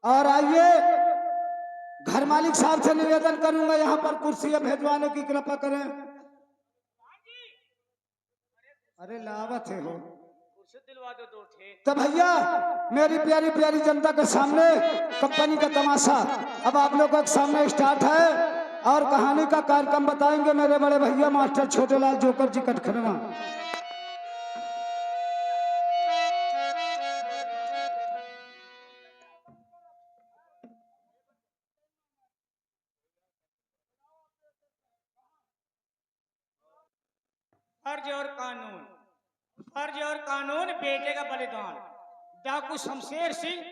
और आइए घर मालिक साहब से निवेदन करूंगा यहाँ पर कुर्सियां भेजवाने की कृपा करें। अरे लावत है हो दिलवा दो दो ठे। तो भैया मेरी प्यारी प्यारी जनता के सामने कंपनी का तमाशा अब आप लोगों के सामने स्टार्ट है और कहानी का कार्यक्रम बताएंगे मेरे बड़े भैया मास्टर छोटेलाल जोकर जी कटखनवा। फर्ज और कानून बेटे का बलिदान। डाकू शमशेर सिंह,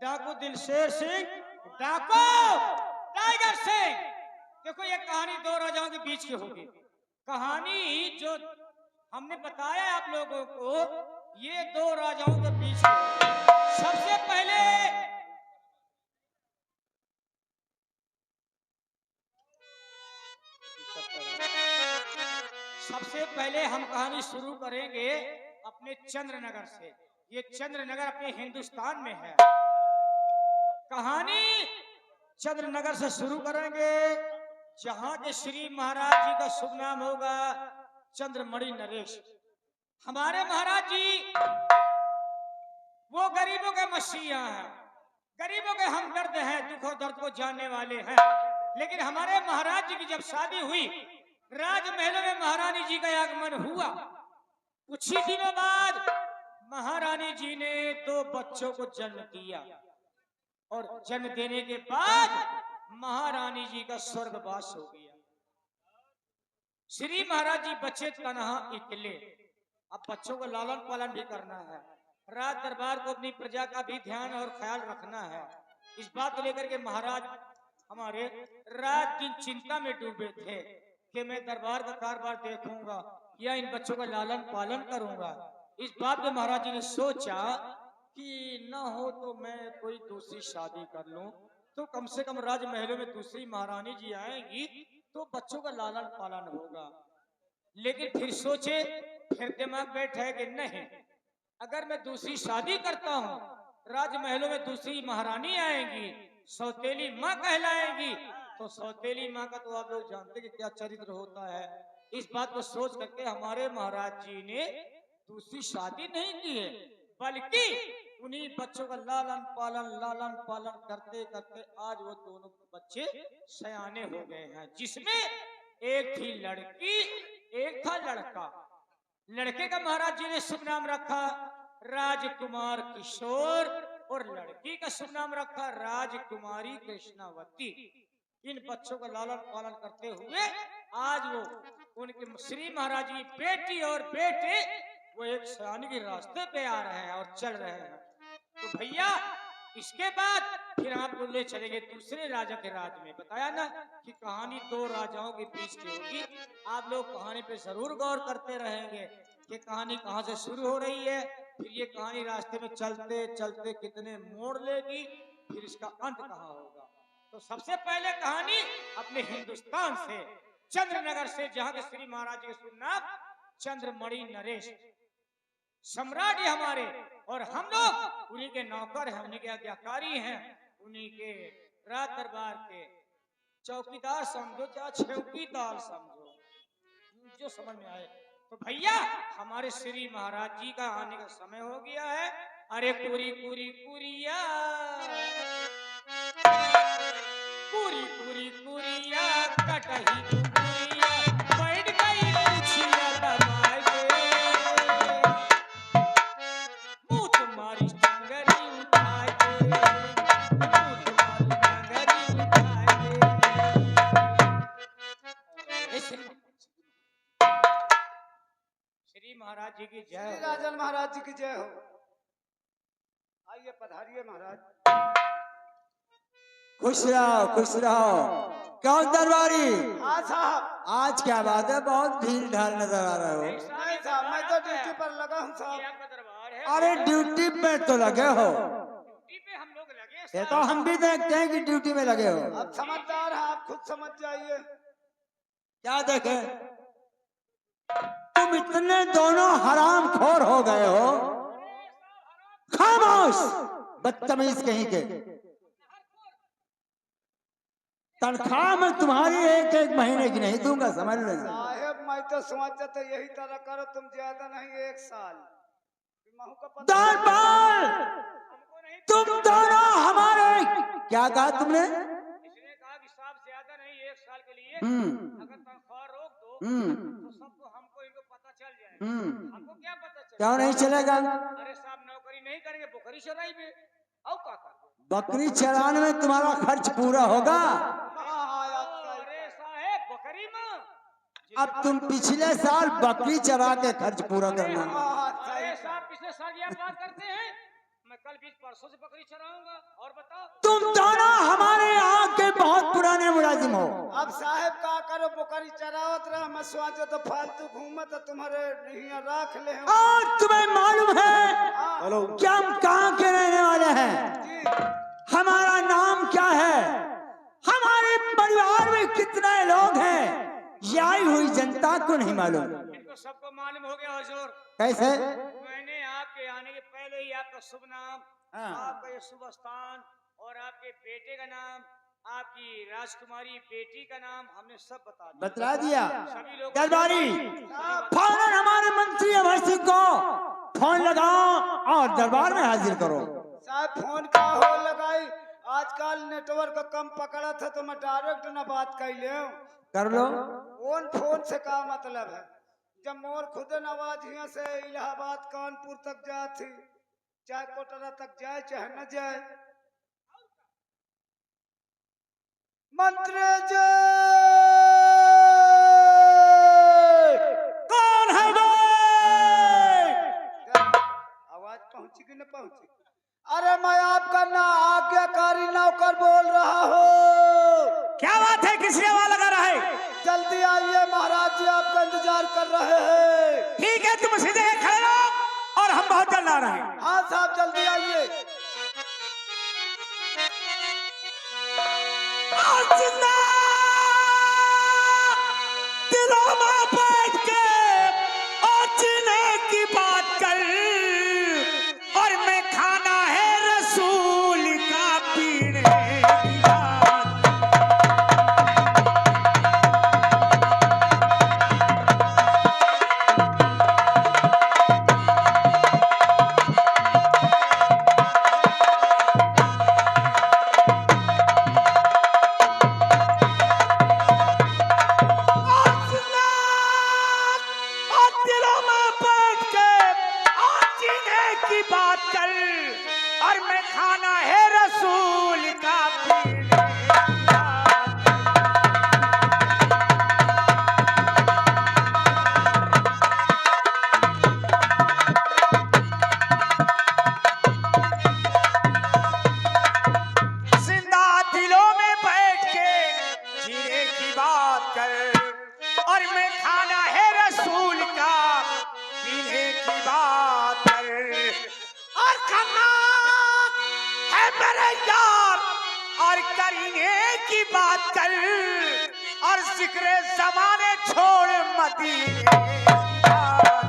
डाकू दिलशेर सिंह, डाकू टाइगर सिंह। देखो ये कहानी दो राजाओं के बीच की होगी। कहानी जो हमने बताया आप लोगों को ये दो राजाओं के बीच की। सबसे पहले हम कहानी शुरू करेंगे अपने चंद्रनगर से। ये चंद्रनगर अपने हिंदुस्तान में है। कहानी चंद्रनगर से शुरू करेंगे जहां के श्री महाराज जी का शुभ नाम होगा चंद्रमणि नरेश। हमारे महाराज जी वो गरीबों के मसीहा हैं, गरीबों के हमदर्द हैं, दुख और दर्द को जानने वाले हैं। लेकिन हमारे महाराज जी की जब शादी हुई, राजमहलों में महारानी जी का आगमन हुआ। कुछ ही दिनों बाद महारानी जी ने दो बच्चों को जन्म दिया और जन्म देने के बाद महारानी जी का स्वर्गवास हो गया। श्री महाराज जी बच्चे तनहा अकेले। अब बच्चों को लालन पालन भी करना है, राज दरबार को अपनी प्रजा का भी ध्यान और ख्याल रखना है। इस बात को लेकर के महाराज हमारे रात दिन चिंता में डूबे थे कि मैं दरबार का कारभार देखूंगा या इन बच्चों का लालन पालन करूंगा। इस बात में महाराज जी ने सोचा कि न हो तो मैं कोई दूसरी शादी कर लूं, तो कम से कम राजमहलों में दूसरी महारानी जी आएंगी तो बच्चों का लालन पालन होगा। लेकिन फिर सोचे, फिर दिमाग बैठा कि नहीं, अगर मैं दूसरी शादी करता हूँ, राजमहलों में दूसरी महारानी आएंगी, सौतेली माँ कहलाएंगी, तो सौतेली माँ का तो आप लोग जानते कि क्या चरित्र होता है। इस बात को सोच करके हमारे महाराज जी ने दूसरी शादी नहीं की है, बल्कि उन्हीं बच्चों का लालन पालन करते करते आज वो दोनों बच्चे सयाने हो गए हैं, जिसमें एक थी लड़की, एक था लड़का। लड़के का महाराज जी ने शुभ नाम रखा राजकुमार किशोर और लड़की का शुभ नाम रखा राजकुमारी कृष्णावती। इन बच्चों का लालन पालन करते हुए आज वो उनके श्री महाराज की बेटी और बेटे वो एक सयाने के रास्ते पे आ रहे हैं और चल रहे हैं। तो भैया इसके बाद फिर आपको ले चलेंगे दूसरे राजा के राज में। बताया ना कि कहानी दो राजाओं के बीच की होगी। आप लोग कहानी पे जरूर गौर करते रहेंगे कि कहानी कहाँ से शुरू हो रही है, फिर ये कहानी रास्ते में चलते चलते कितने मोड़ लेगी, फिर इसका अंत कहाँ होगा। तो सबसे पहले कहानी अपने हिंदुस्तान से, चंद्रनगर से, जहाँ के श्री महाराज के शुभ नाम चंद्रमणि नरेश सम्राट है हमारे, और हम लोग उन्हीं के नौकर हैं, उन्हीं के आज्ञाकारी हैं, उन्हीं के राज दरबार के चौकीदार समझो, चाहे चौकीदार समझो, जो समझ में आए। तो भैया हमारे श्री महाराज जी का आने का समय हो गया है। अरे पूरी पूरी पूरिया, पूरी पूरी पूरिया कटही पूरिया, बैठ गई पूछिया दबाए के, मुँह तुम्हारी टंगरी उठाए के, मुँह तुम्हारी टंगरी उठाए के। श्री महाराज जी की जय, श्री राजन महाराज जी की जय हो। आइए पधारिए महाराज। खुश रहो। क्यों दरबारी, हाँ साहब। आज क्या बात है, बहुत भीड़ ढाल नजर आ रहे हो। नहीं साहब, मैं तो ड्यूटी पर लगा हूँ साहब। दरबार है। अरे ड्यूटी पे तो लगे हो, ड्यूटी पे हम लोग लगे, ये तो हम भी देखते हैं कि ड्यूटी में लगे हो। अब समझदार है आप, खुद समझ जाइए। क्या देखे, तुम इतने दोनों हराम खोर हो गए हो। खामोश बदतमीज कहीं के, तनख्वाह मैं तुम्हारी एक एक महीने की नहीं दूंगा, समझ लेना। साहेब मैं तो सोचा तो यही तरह करो, तुम ज्यादा नहीं 1 साल। महू का पता दरबार हमको नहीं, तुम दोनों हमारे, क्या कहा तुमने? इसने कहा कि साहब ज्यादा नहीं 1 साल के लिए अगर तनख्वाह रोक दो तो सबको हमको इनको पता चल जाएगा। हमको क्या पता चले? क्यों नहीं चलेगा? अरे साहब नौकरी नहीं करेंगे, बकरी चराई में और क्या कर? बकरी चराने में तुम्हारा खर्च पूरा होगा। अरे साहेब बकरी में अब तुम पिछले साल बकरी चरा के खर्च पूरा करना। अरे साहब पिछले साल ये बात करते हैं, मैं कल 20 परसों से बकरी चराऊंगा। और बताओ, तुम दोनों हमारे यहाँ के बहुत पुराने मुलाजिम हो। अब साहेब का करो, बकरी चरावत रहा, मैं सोचा तो फालतू घूमत तो तुम्हारे यहाँ रख ले। और तुम्हें मालूम है कि हम कहाँ के रहने वाले हैं? हमारा नाम क्या है? हमारे परिवार में कितने लोग हैं? ये आई हुई जनता को नहीं मालूम। इनको सबको मालूम हो गया हुजूर। कैसे? मैंने आपके आने के पहले ही आपका शुभ नाम, आपका ये शुभ स्थान और आपके बेटे का नाम, आपकी राजकुमारी बेटी का नाम हमने सब बतला दिया। सभी लोग दरबारी फौरन हमारे मंत्री अमर सिंह को फोन लगाओ और दरबार में हाजिर करो। साहब फोन का हो लगाई, आजकल नेटवर्क कम पकड़ा था तो मैं डायरेक्ट न बात कर ले। कर लो। फोन से का मतलब है? जब मोर खुद आवाज यहाँ से इलाहाबाद कानपुर तक जाए थी, चाहे कोटरा तक जाए चाहे न जाए। मंत्री जी कौन है वो? आवाज पहुंची कि न पहुंची? अरे मैं आपका ना आज्ञाकारी नौकर बोल रहा हूँ। क्या बात है? किस लिए आवाज लगा रहा है? जल्दी आइए, महाराज जी आपका इंतजार कर रहे हैं। ठीक है, तुम सीधे खड़े रहो और हम बहुत जल्द आ रहे हैं। हाँ साहब जल्दी आइए। दिलों में बैठ के और जीने की बात कर, और मैं खाना है रसूल का पीने की बात। दिलों में बैठ के और जीने की बात कर, और मैं खाना है रसूल का पीने की बात। जिंदा दिलों में बैठ के जीने की बात कर, और मैं खाना है रसूल का पीने की बात कर, और खाना है मेरे यार और करीने की बात कर, और जिक्र जमाने छोड़ मदीने की बात।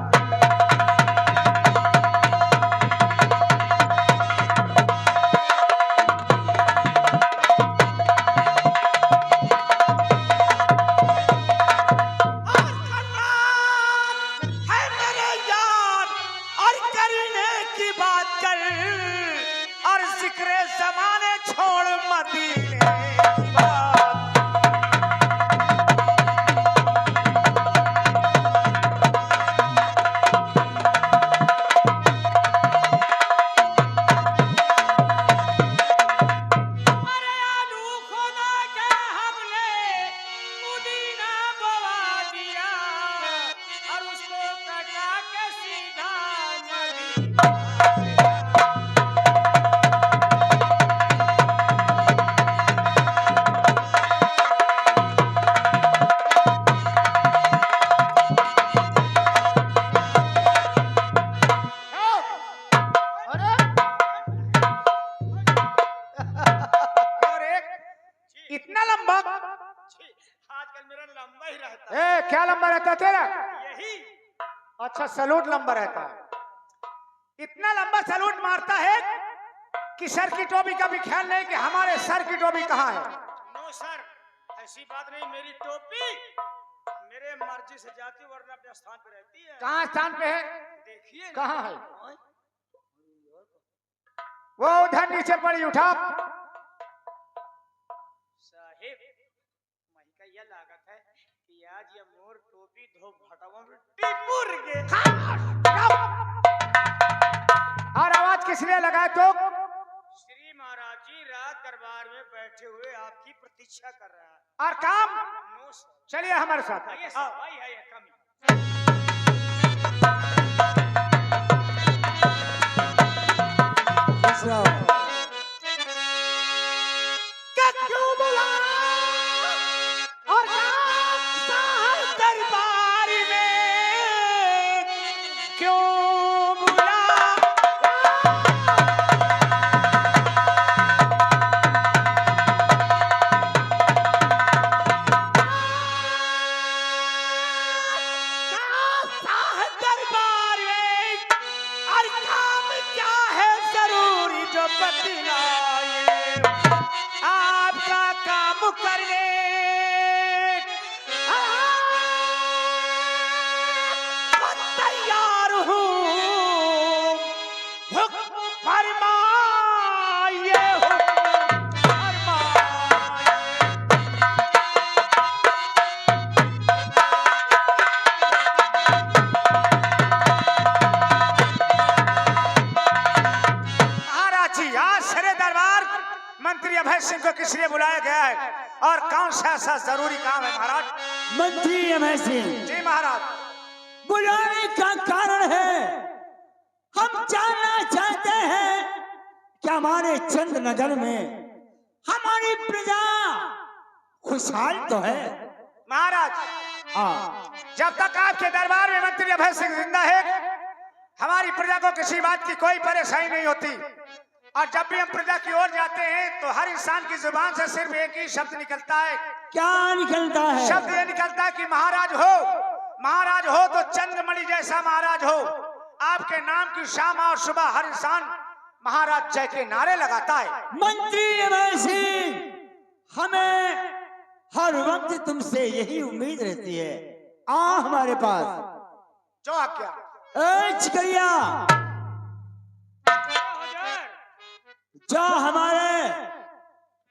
है मेरे यार और करीने की बात कर, और जिक्र जमाने छोड़ मदीने की बात। अरे आलू खुदा के हमने पुदीना बोवा दिया, और उसको कटा के सीधा मदीना। और एक इतना लंबा, आजकल मेरा लंबा ही रहता है। क्या लंबा रहता है तेरा? यही अच्छा, सलूट लंबा रहता है। इतना लंबा सलूट मारता है कि सर की टोपी का भी ख्याल नहीं कि हमारे सर की टोपी कहाँ है। नो सर, ऐसी बात नहीं, मेरी टोपी मेरे मर्जी से जाती है, वरना अपने स्थान पे रहती है। कहाँ स्थान पे है? देखिए ना। कहाँ है? वो उधर नीचे पड़ी, उठा। साहिब, मही का यह लागत है कि आज ये मोर टोपी धो भटवा में टिपुर गे। और आवाज किस लिए लगाए तो? श्री महाराज जी रात दरबार में बैठे हुए आपकी प्रतीक्षा कर रहा है। और काम? No sir. चलिए हमारे साथ। आइए साहब, आइए आइए, कम। क्यों बुलाया और दरबार में क्यों बुलाया? दरबार में और काम क्या है जरूरी जो बतलाए? आपका काम करने तैयार हूँ, हुक्म फरमाइए, हुक्म फरमाइए। महाराज जी, आज सरे दरबार मंत्री अभय सिंह को किस लिए बुलाया गया है और कौन सा ऐसा जरूरी काम है महाराज? मंत्री अभय सिंह जी महाराज। बुलाने का कारण है, हम जानना चाहते हैं कि हमारे चंद नगर में हमारी प्रजा खुशहाल तो है? महाराज, जब तक आपके दरबार में मंत्री अभय सिंह जिंदा है, हमारी प्रजा को किसी बात की कोई परेशानी नहीं होती। और जब भी हम प्रजा की ओर जाते हैं तो हर इंसान की जुबान से सिर्फ एक ही शब्द निकलता है। क्या निकलता है? शब्द ये निकलता है कि महाराज हो तो चंद्रमणि जैसा महाराज हो। आपके नाम की शाम और सुबह हर इंसान महाराज जय के नारे लगाता है। मंत्री अभय सिंह, हमें हर वक्त तुमसे यही उम्मीद रहती है। आ हमारे पास। जो आज्ञा। चिकरिया, जो हमारे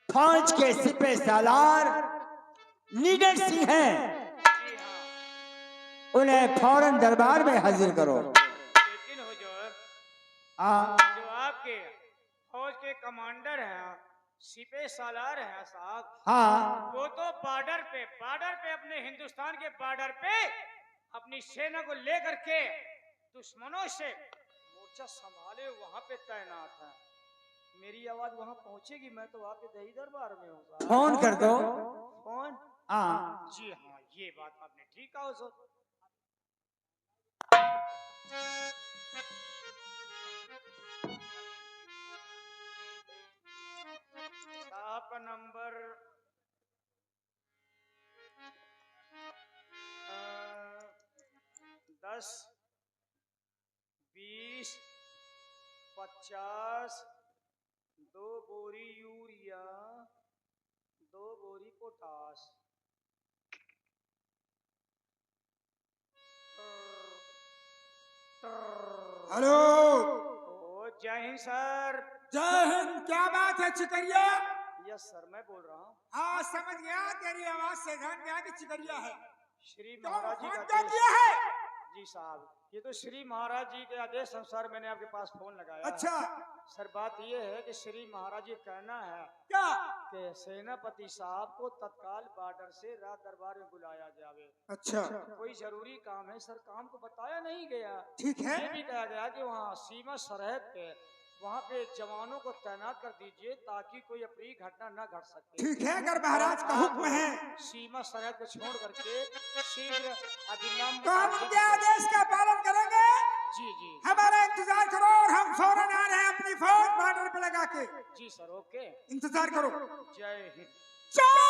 फौज के सिपह सालार लीडर सिंह हैं, उन्हें फौरन दरबार में हाजिर करो। लेकिन हुजूर, जो आपके फौज के कमांडर हैं, सिपह सालार हैं साहब, हाँ, वो तो बॉर्डर पे अपने हिंदुस्तान के बॉर्डर पे अपनी सेना को लेकर के दुश्मनों से मोर्चा संभाले वहां पे तैनात है। मेरी आवाज वहां पहुंचेगी, मैं तो आपके दही दरबार में हूँ। फोन कर दो। फोन? हाँ, जी हाँ, ये बात आपने ठीक कहा सर। साहब का नंबर 10, 20, 50, 2 बोरी यूरिया, 2 बोरी पोटास। हेलो, ओ जय हिंद सर। जय हिंद। क्या बात है चिकरिया? यस सर, मैं बोल रहा हूँ। हाँ, समझ गया, तेरी आवाज से ध्यान गया कि चिकरिया है। श्री तो महाराज जी फोन का क्यों आदेश। किया है? जी साहब, ये तो श्री महाराज जी के आदेश अनुसार मैंने आपके पास फोन लगाया है। अच्छा, सर बात ये है कि श्री महाराज जी कहना है क्या? कि सेनापति साहब को तत्काल बॉर्डर से रात दरबार में बुलाया जावे। अच्छा, कोई जरूरी काम है सर, काम को बताया नहीं गया। ठीक है। ये भी कहा गया कि वहाँ सीमा सरहद पे वहाँ पे जवानों को तैनात कर दीजिए ताकि कोई अप्रिय घटना न घट सके। ठीक है, अगर महाराज का हुक्म है सीमा सरहद को छोड़ करके शीघ्र अभिलंब तो हम उनके आदेश का पालन करेंगे। जी जी हमारा इंतजार करो और हम फौरन आ रहे हैं अपनी फौज बॉर्डर पे लगा के। जी सर, ओके, इंतजार करो। जय हिंद। चलो।